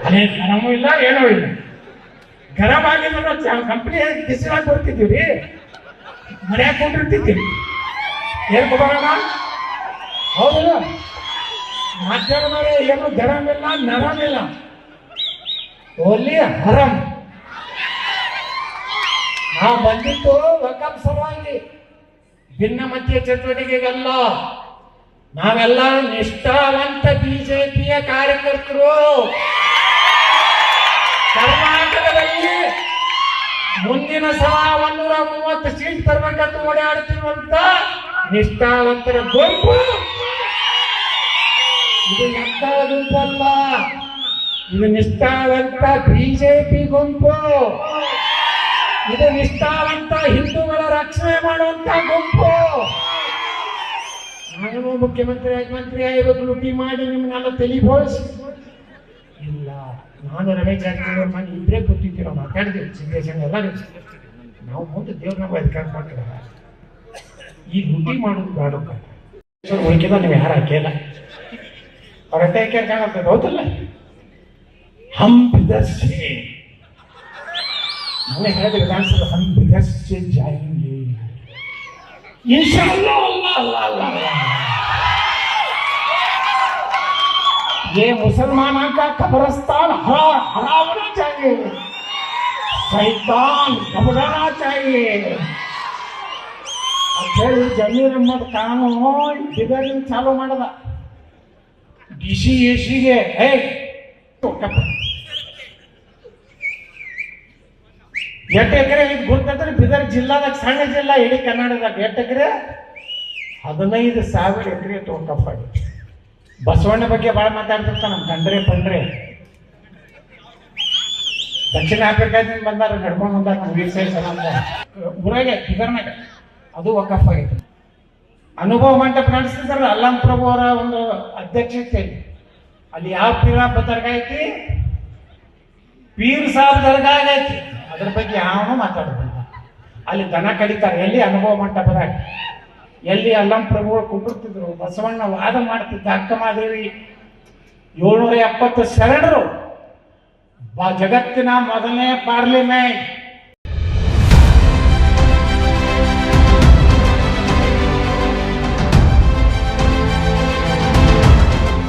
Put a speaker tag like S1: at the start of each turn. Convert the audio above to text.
S1: ಅದೇ ಗರಮೂ ಇಲ್ಲ ಏನೂ ಇಲ್ಲ. ಗರಂ ಆಗಿಲ್ಲ ಕಂಪ್ನಿ ಬಿಸಿಲಾಗಿ ಕೊಡ್ತಿದ್ದೀವಿ ಮರ್ಯಾಗ ಕೊಂಡಿರ್ತಿದ್ದೀವಿ ಏನ್ ಕೊಡೋಣ ಹೌದಿಲ್ಲ. ಮಾಧ್ಯಮದವರೇ ಏನು ಗರಮಿಲ್ಲ ನರಮಿಲ್ಲ, ಓನ್ಲಿ ಹರಂ. ನಾವು ಬಂದಿದ್ದು ವಕಫ್ ಸಲುವಾಗಿ, ಭಿನ್ನಮತೀಯ ಚಟುವಟಿಕೆಗಲ್ಲ. ನಾವೆಲ್ಲ ನಿಷ್ಠಾವಂತ ಬಿಜೆಪಿಯ ಕಾರ್ಯಕರ್ತರು. ಕರ್ನಾಟಕದಲ್ಲಿ ಮುಂದಿನ ಸಲ 130 ಸೀಟ್ ತರಬೇಕಂತ ಓಡಾಡ್ತಿರುವಂತ ನಿಷ್ಠಾವಂತರ ಗುಂಪು ಇದು. ಎಂತ ಗುಂಪಲ್ಲ, ಇದು ನಿಷ್ಠಾವಂತ ಬಿಜೆಪಿ ಗುಂಪು. ಇದು ನಿಷ್ಠಾವಂತ ಹಿಂದೂಗಳ ರಕ್ಷಣೆ ಮಾಡುವಂತ ಗುಂಪು. ನಾನು ಮುಖ್ಯಮಂತ್ರಿ ಆಗಿರೋದು ಲುಟಿ ಮಾಡಿ ನಿಮ್ಮನ್ನೆಲ್ಲ ತಿಳಿಬೋಳಿಸಿ ಇಲ್ಲ. ನಾನು ರಮೇಶ್ ಜಾರಕಿಹೊಳಿ ಮನೆ ಇಬ್ಬರೇ ಕೂತಿದ್ದೀವಿ, ನಾವು ಮಾತಾಡಿದ್ದೀವಿ ಸಿದ್ದೇಶನ್ ಎಲ್ಲ. ನಾವು ಮುಂದೆ ದೇವ್ರ ನಾವು ಅಧಿಕಾರ ಮಾಡ್ತೀರ. ಈ ಲುಟಿ ಮಾಡೋದು ಬೇಡ. ಉಳಿಕಿದ ನೀವು ಯಾರು ಹಾಕಿಲ್ಲ, ಹೊರಟೆ ಕಾಣುತ್ತೆ ಹೌದಲ್ಲ. ಹಮ್ ಬಿದರ್ಸೆ हमने कहा विधानसभा हम विदेश से जाएंगे इंशाअल्लाह। अल्लाह अल्लाह अल्लाह। ये मुसलमानों का कब्रिस्तान हराना चाहिए, शैतान घबराना चाहिए। जमीर अहमद कानून बिगड़ चालू माडದ ಡಿಸಿ ಎಸಿಗೆ ಎಷ್ಟು ಎಕರೆ ಇದು ಗೊತ್ತಂದ್ರೆ ಬೀದರ್ ಜಿಲ್ಲಾದಾಗ ಸಣ್ಣ ಜಿಲ್ಲಾ ಇಡೀ ಕರ್ನಾಟಕದಾಗ ಎಷ್ಟು ಎಕರೆ 15,000 ಎಕರೆ ತೋಟಪ್ಪಾಗಿ. ಬಸವಣ್ಣ ಬಗ್ಗೆ ಭಾಳ ಮಾತಾಡ್ತಿರ್ತಾನ ನಮ್ಮ ಕಂಡ್ರೆ ದಕ್ಷಿಣ ಆಫ್ರಿಕಾದಿಂದ ಬಂದಾರ, ನಡ್ಕೊಂಡು ಬಂದಾರ ನಮ್ಮ ವೀರ್ ಸಾಹೇಬ್ ಊರಾಗೆ ಬೀದರ್ನಾಗ ಅದು ವಕಫ್ ಆಗೈತೆ. ಅನುಭವ ಮಂಟಪ ನಡೆಸ್ತಿದ್ದಾರಲ್ಲ ಅಲ್ಲಂ ಪ್ರಭು ಅವರ ಒಂದು ಅಧ್ಯಕ್ಷತೆ. ಅಲ್ಲಿ ಯಾವ ಪೀರ ದರ್ಗಾ ಐತಿ, ಪೀರ್ ಸಾಬ್ ದರ್ಗಾ ಐತಿ. ಅದ್ರ ಬಗ್ಗೆ ಯಾವನು ಮಾತಾಡೋದಿಲ್ಲ. ಅಲ್ಲಿ ದನ ಕಡಿತಾರೆ ಎಲ್ಲಿ ಅನುಭವ ಮಂಟಪದಾಗ. ಎಲ್ಲಿ ಅಲ್ಲಂ ಪ್ರಭುಗಳು ಕುಂಡಿರ್ತಿದ್ರು, ಬಸವಣ್ಣ ವಾದ ಮಾಡ್ತಿದ್ದ, ಅಕ್ಕಮಾದೇವಿ 770 ಶರಣರು. ಜಗತ್ತಿನ ಮೊದಲನೇ ಪಾರ್ಲಿಮೆಂಟ್